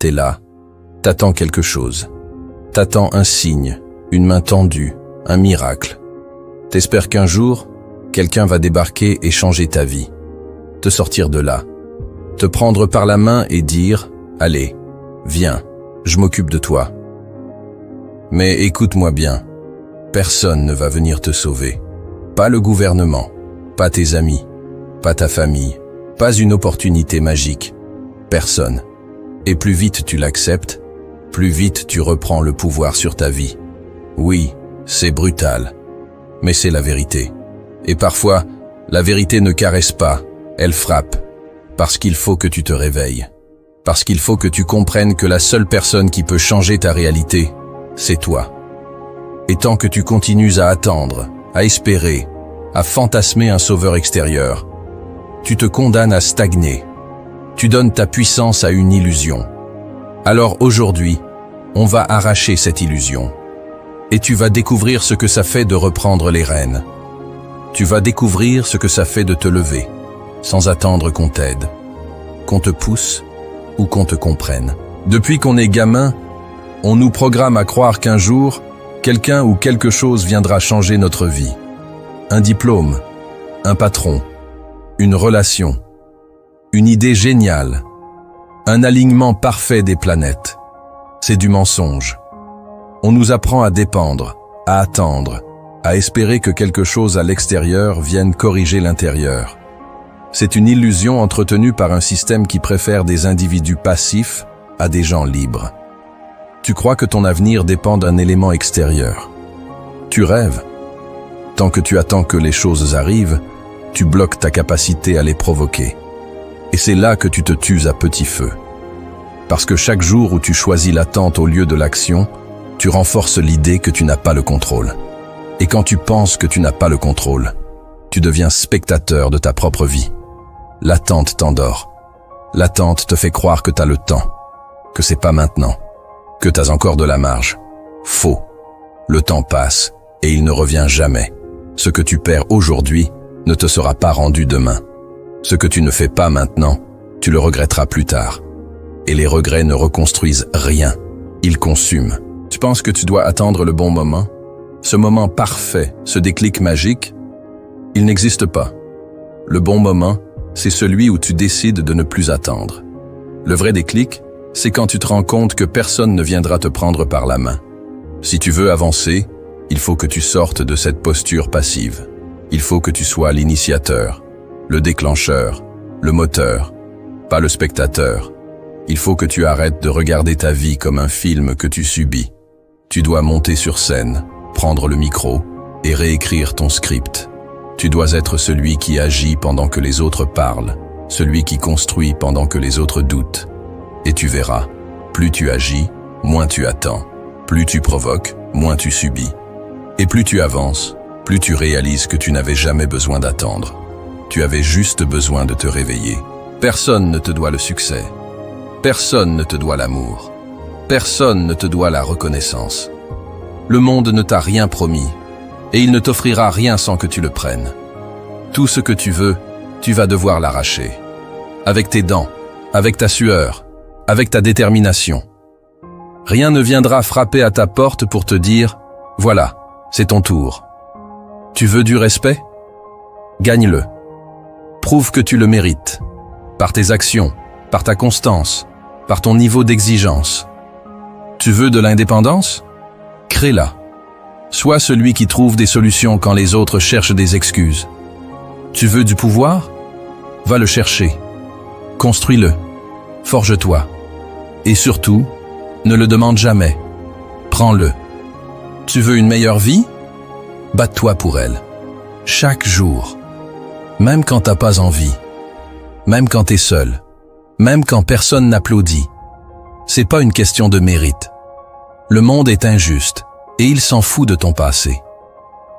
T'es là, t'attends quelque chose. T'attends un signe, une main tendue, un miracle. T'espères qu'un jour, quelqu'un va débarquer et changer ta vie. Te sortir de là. Te prendre par la main et dire « Allez, viens, je m'occupe de toi ». Mais écoute-moi bien, personne ne va venir te sauver. Pas le gouvernement, pas tes amis, pas ta famille, pas une opportunité magique. Personne. Et plus vite tu l'acceptes, plus vite tu reprends le pouvoir sur ta vie. Oui, c'est brutal, mais c'est la vérité. Et parfois, la vérité ne caresse pas, elle frappe. Parce qu'il faut que tu te réveilles. Parce qu'il faut que tu comprennes que la seule personne qui peut changer ta réalité, c'est toi. Et tant que tu continues à attendre, à espérer, à fantasmer un sauveur extérieur, tu te condamnes à stagner. Tu donnes ta puissance à une illusion. Alors aujourd'hui, on va arracher cette illusion. Et tu vas découvrir ce que ça fait de reprendre les rênes. Tu vas découvrir ce que ça fait de te lever, sans attendre qu'on t'aide, qu'on te pousse ou qu'on te comprenne. Depuis qu'on est gamin, on nous programme à croire qu'un jour, quelqu'un ou quelque chose viendra changer notre vie. Un diplôme, un patron, une relation, une idée géniale, un alignement parfait des planètes. C'est du mensonge. On nous apprend à dépendre, à attendre, à espérer que quelque chose à l'extérieur vienne corriger l'intérieur. C'est une illusion entretenue par un système qui préfère des individus passifs à des gens libres. Tu crois que ton avenir dépend d'un élément extérieur. Tu rêves. Tant que tu attends que les choses arrivent, tu bloques ta capacité à les provoquer. Et c'est là que tu te tues à petit feu. Parce que chaque jour où tu choisis l'attente au lieu de l'action, tu renforces l'idée que tu n'as pas le contrôle. Et quand tu penses que tu n'as pas le contrôle, tu deviens spectateur de ta propre vie. L'attente t'endort. L'attente te fait croire que t'as le temps, que c'est pas maintenant, que t'as encore de la marge. Faux. Le temps passe et il ne revient jamais. Ce que tu perds aujourd'hui ne te sera pas rendu demain. Ce que tu ne fais pas maintenant, tu le regretteras plus tard. Et les regrets ne reconstruisent rien. Ils consument. Tu penses que tu dois attendre le bon moment? Ce moment parfait, ce déclic magique? Il n'existe pas. Le bon moment, c'est celui où tu décides de ne plus attendre. Le vrai déclic, c'est quand tu te rends compte que personne ne viendra te prendre par la main. Si tu veux avancer, il faut que tu sortes de cette posture passive. Il faut que tu sois l'initiateur, le déclencheur, le moteur, pas le spectateur. Il faut que tu arrêtes de regarder ta vie comme un film que tu subis. Tu dois monter sur scène, prendre le micro et réécrire ton script. Tu dois être celui qui agit pendant que les autres parlent, celui qui construit pendant que les autres doutent. Et tu verras, plus tu agis, moins tu attends. Plus tu provoques, moins tu subis. Et plus tu avances, plus tu réalises que tu n'avais jamais besoin d'attendre. Tu avais juste besoin de te réveiller. Personne ne te doit le succès. Personne ne te doit l'amour. Personne ne te doit la reconnaissance. Le monde ne t'a rien promis, et il ne t'offrira rien sans que tu le prennes. Tout ce que tu veux, tu vas devoir l'arracher. Avec tes dents, avec ta sueur, avec ta détermination. Rien ne viendra frapper à ta porte pour te dire « Voilà, c'est ton tour ». Tu veux du respect? Gagne-le. Prouve que tu le mérites. Par tes actions, par ta constance, par ton niveau d'exigence. Tu veux de l'indépendance? Crée-la. Sois celui qui trouve des solutions quand les autres cherchent des excuses. Tu veux du pouvoir? Va le chercher. Construis-le. Forge-toi. Et surtout, ne le demande jamais. Prends-le. Tu veux une meilleure vie? Bats-toi pour elle. Chaque jour. Même quand t'as pas envie. Même quand t'es seul. Même quand personne n'applaudit. C'est pas une question de mérite. Le monde est injuste. Et il s'en fout de ton passé.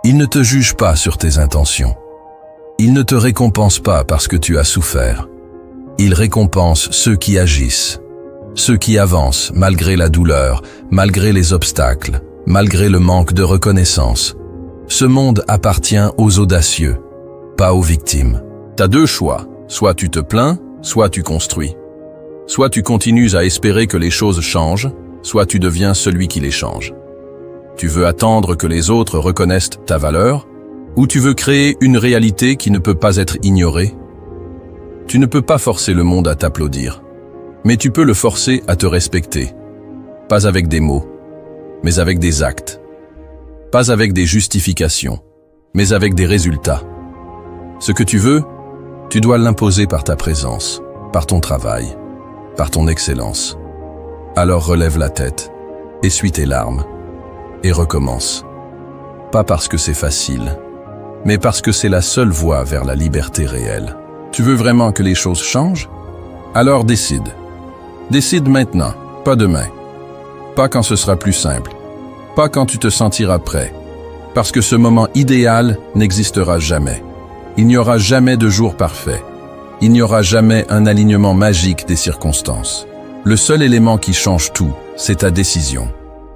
Il ne te juge pas sur tes intentions. Il ne te récompense pas parce que tu as souffert. Il récompense ceux qui agissent, ceux qui avancent malgré la douleur, malgré les obstacles, malgré le manque de reconnaissance. Ce monde appartient aux audacieux, pas aux victimes. T'as deux choix, soit tu te plains, soit tu construis. Soit tu continues à espérer que les choses changent, soit tu deviens celui qui les change. Tu veux attendre que les autres reconnaissent ta valeur, ou tu veux créer une réalité qui ne peut pas être ignorée? Tu ne peux pas forcer le monde à t'applaudir, mais tu peux le forcer à te respecter. Pas avec des mots, mais avec des actes. Pas avec des justifications, mais avec des résultats. Ce que tu veux, tu dois l'imposer par ta présence, par ton travail, par ton excellence. Alors relève la tête, essuie tes larmes, et recommence. Pas parce que c'est facile, mais parce que c'est la seule voie vers la liberté réelle. Tu veux vraiment que les choses changent? Alors décide. Décide maintenant, pas demain. Pas quand ce sera plus simple. Pas quand tu te sentiras prêt. Parce que ce moment idéal n'existera jamais. Il n'y aura jamais de jour parfait. Il n'y aura jamais un alignement magique des circonstances. Le seul élément qui change tout, c'est ta décision.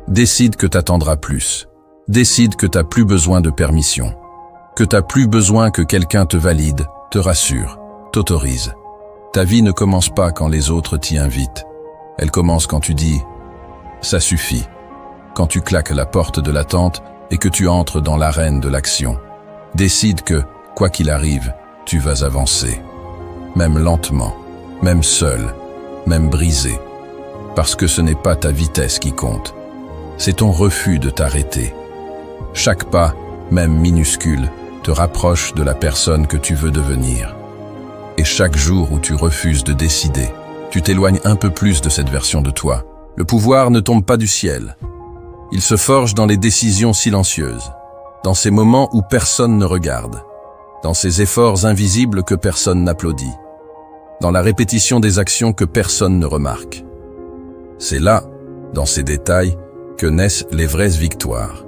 Décide que t'attendras plus. Décide que t'as plus besoin de permission. Que t'as plus besoin que quelqu'un te valide, te rassure, t'autorise. Ta vie ne commence pas quand les autres t'y invitent. Elle commence quand tu dis « ça suffit », quand tu claques la porte de l'attente et que tu entres dans l'arène de l'action. Décide que, quoi qu'il arrive, tu vas avancer. Même lentement, même seul, même brisé. Parce que ce n'est pas ta vitesse qui compte. C'est ton refus de t'arrêter. Chaque pas, même minuscule, te rapproche de la personne que tu veux devenir. Et chaque jour où tu refuses de décider, tu t'éloignes un peu plus de cette version de toi. Le pouvoir ne tombe pas du ciel. Il se forge dans les décisions silencieuses, dans ces moments où personne ne regarde, dans ces efforts invisibles que personne n'applaudit, dans la répétition des actions que personne ne remarque. C'est là, dans ces détails, que naissent les vraies victoires.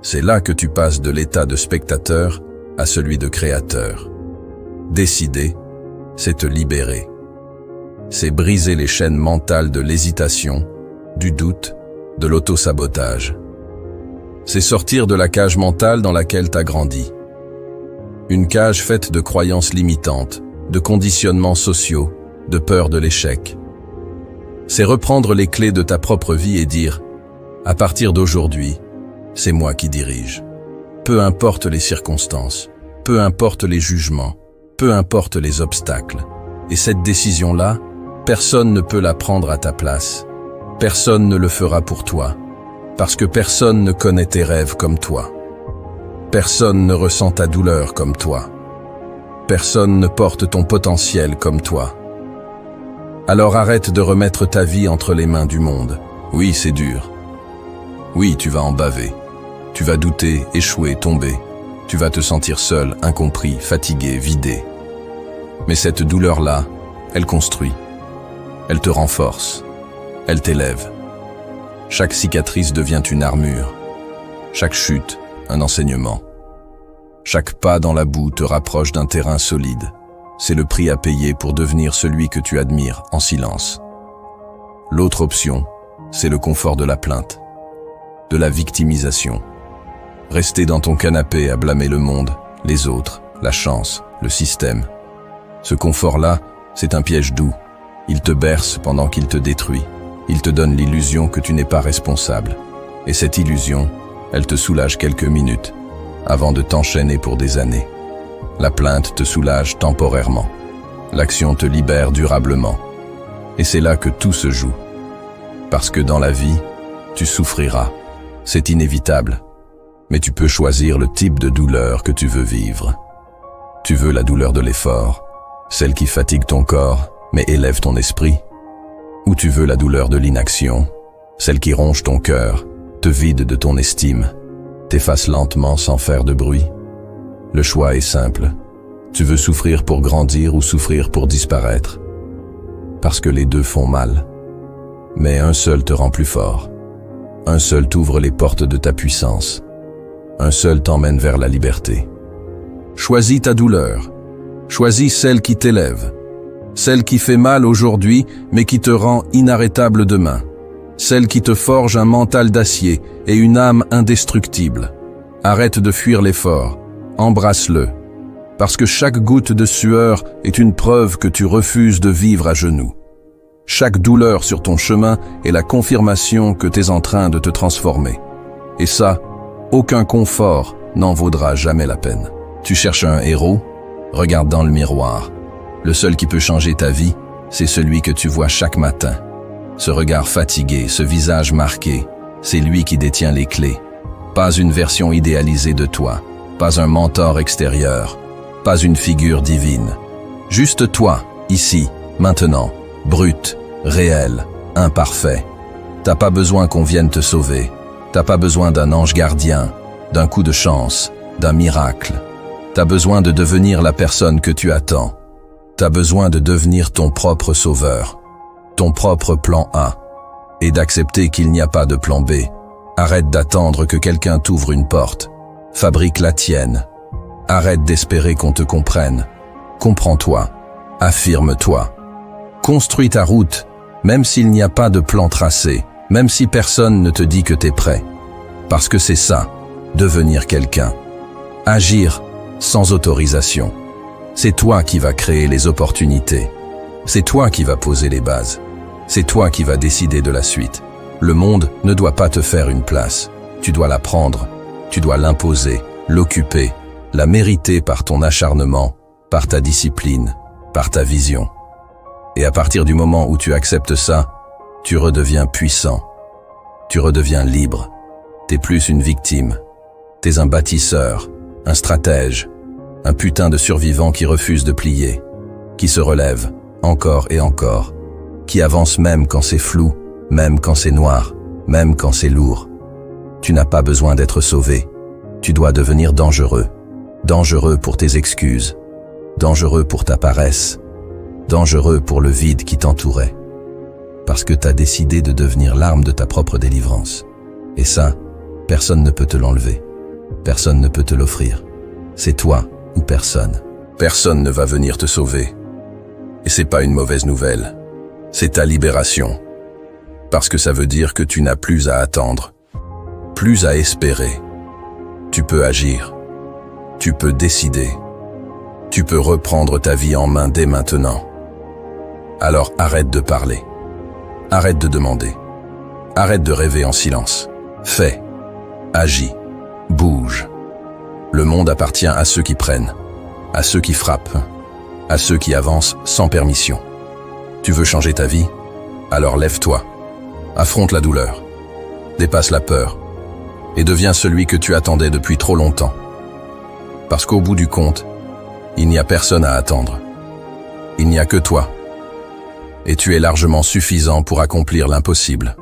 C'est là que tu passes de l'état de spectateur à celui de créateur. Décider, c'est te libérer. C'est briser les chaînes mentales de l'hésitation, du doute, de l'auto-sabotage. C'est sortir de la cage mentale dans laquelle t'as grandi. Une cage faite de croyances limitantes, de conditionnements sociaux, de peur de l'échec. C'est reprendre les clés de ta propre vie et dire « à partir d'aujourd'hui, c'est moi qui dirige ». Peu importe les circonstances, peu importe les jugements, peu importe les obstacles. Et cette décision-là, personne ne peut la prendre à ta place. Personne ne le fera pour toi, parce que personne ne connaît tes rêves comme toi. Personne ne ressent ta douleur comme toi. Personne ne porte ton potentiel comme toi. Alors arrête de remettre ta vie entre les mains du monde. Oui, c'est dur. Oui, tu vas en baver. Tu vas douter, échouer, tomber. Tu vas te sentir seul, incompris, fatigué, vidé. Mais cette douleur-là, elle construit. Elle te renforce. Elle t'élève. Chaque cicatrice devient une armure. Chaque chute, un enseignement. Chaque pas dans la boue te rapproche d'un terrain solide. C'est le prix à payer pour devenir celui que tu admires en silence. L'autre option, c'est le confort de la plainte, de la victimisation. Rester dans ton canapé à blâmer le monde, les autres, la chance, le système. Ce confort-là, c'est un piège doux. Il te berce pendant qu'il te détruit. Il te donne l'illusion que tu n'es pas responsable. Et cette illusion, elle te soulage quelques minutes, avant de t'enchaîner pour des années. La plainte te soulage temporairement. L'action te libère durablement. Et c'est là que tout se joue. Parce que dans la vie, tu souffriras. C'est inévitable. Mais tu peux choisir le type de douleur que tu veux vivre. Tu veux la douleur de l'effort, celle qui fatigue ton corps, mais élève ton esprit. Ou tu veux la douleur de l'inaction, celle qui ronge ton cœur, te vide de ton estime, t'efface lentement sans faire de bruit. Le choix est simple. Tu veux souffrir pour grandir ou souffrir pour disparaître. Parce que les deux font mal. Mais un seul te rend plus fort. Un seul t'ouvre les portes de ta puissance. Un seul t'emmène vers la liberté. Choisis ta douleur. Choisis celle qui t'élève. Celle qui fait mal aujourd'hui, mais qui te rend inarrêtable demain. Celle qui te forge un mental d'acier et une âme indestructible. Arrête de fuir l'effort. Embrasse-le. Parce que chaque goutte de sueur est une preuve que tu refuses de vivre à genoux. Chaque douleur sur ton chemin est la confirmation que tu es en train de te transformer. Et ça, aucun confort n'en vaudra jamais la peine. Tu cherches un héros? Regarde dans le miroir. Le seul qui peut changer ta vie, c'est celui que tu vois chaque matin. Ce regard fatigué, ce visage marqué, c'est lui qui détient les clés. Pas une version idéalisée de toi, pas un mentor extérieur, pas une figure divine. Juste toi, ici, maintenant, brut, réel, imparfait. T'as pas besoin qu'on vienne te sauver. T'as pas besoin d'un ange gardien, d'un coup de chance, d'un miracle. T'as besoin de devenir la personne que tu attends. T'as besoin de devenir ton propre sauveur, ton propre plan A, et d'accepter qu'il n'y a pas de plan B. Arrête d'attendre que quelqu'un t'ouvre une porte. Fabrique la tienne. Arrête d'espérer qu'on te comprenne. Comprends-toi. Affirme-toi. Construis ta route, même s'il n'y a pas de plan tracé, même si personne ne te dit que t'es prêt. Parce que c'est ça, devenir quelqu'un. Agir sans autorisation. C'est toi qui vas créer les opportunités. C'est toi qui vas poser les bases. C'est toi qui vas décider de la suite. Le monde ne doit pas te faire une place. Tu dois la prendre. Tu dois l'imposer, l'occuper, la mériter par ton acharnement, par ta discipline, par ta vision. Et à partir du moment où tu acceptes ça, tu redeviens puissant. Tu redeviens libre. T'es plus une victime. T'es un bâtisseur, un stratège, un putain de survivant qui refuse de plier, qui se relève encore et encore, qui avance même quand c'est flou, même quand c'est noir, même quand c'est lourd. Tu n'as pas besoin d'être sauvé. Tu dois devenir dangereux. Dangereux pour tes excuses. Dangereux pour ta paresse. Dangereux pour le vide qui t'entourait. Parce que t'as décidé de devenir l'arme de ta propre délivrance. Et ça, personne ne peut te l'enlever. Personne ne peut te l'offrir. C'est toi ou personne. Personne ne va venir te sauver. Et c'est pas une mauvaise nouvelle. C'est ta libération. Parce que ça veut dire que tu n'as plus à attendre. Plus à espérer. Tu peux agir. Tu peux décider. Tu peux reprendre ta vie en main dès maintenant. Alors arrête de parler. Arrête de demander. Arrête de rêver en silence. Fais. Agis. Bouge. Le monde appartient à ceux qui prennent, à ceux qui frappent, à ceux qui avancent sans permission. Tu veux changer ta vie? Alors lève-toi. Affronte la douleur. Dépasse la peur. Et deviens celui que tu attendais depuis trop longtemps. Parce qu'au bout du compte, il n'y a personne à attendre. Il n'y a que toi. Et tu es largement suffisant pour accomplir l'impossible.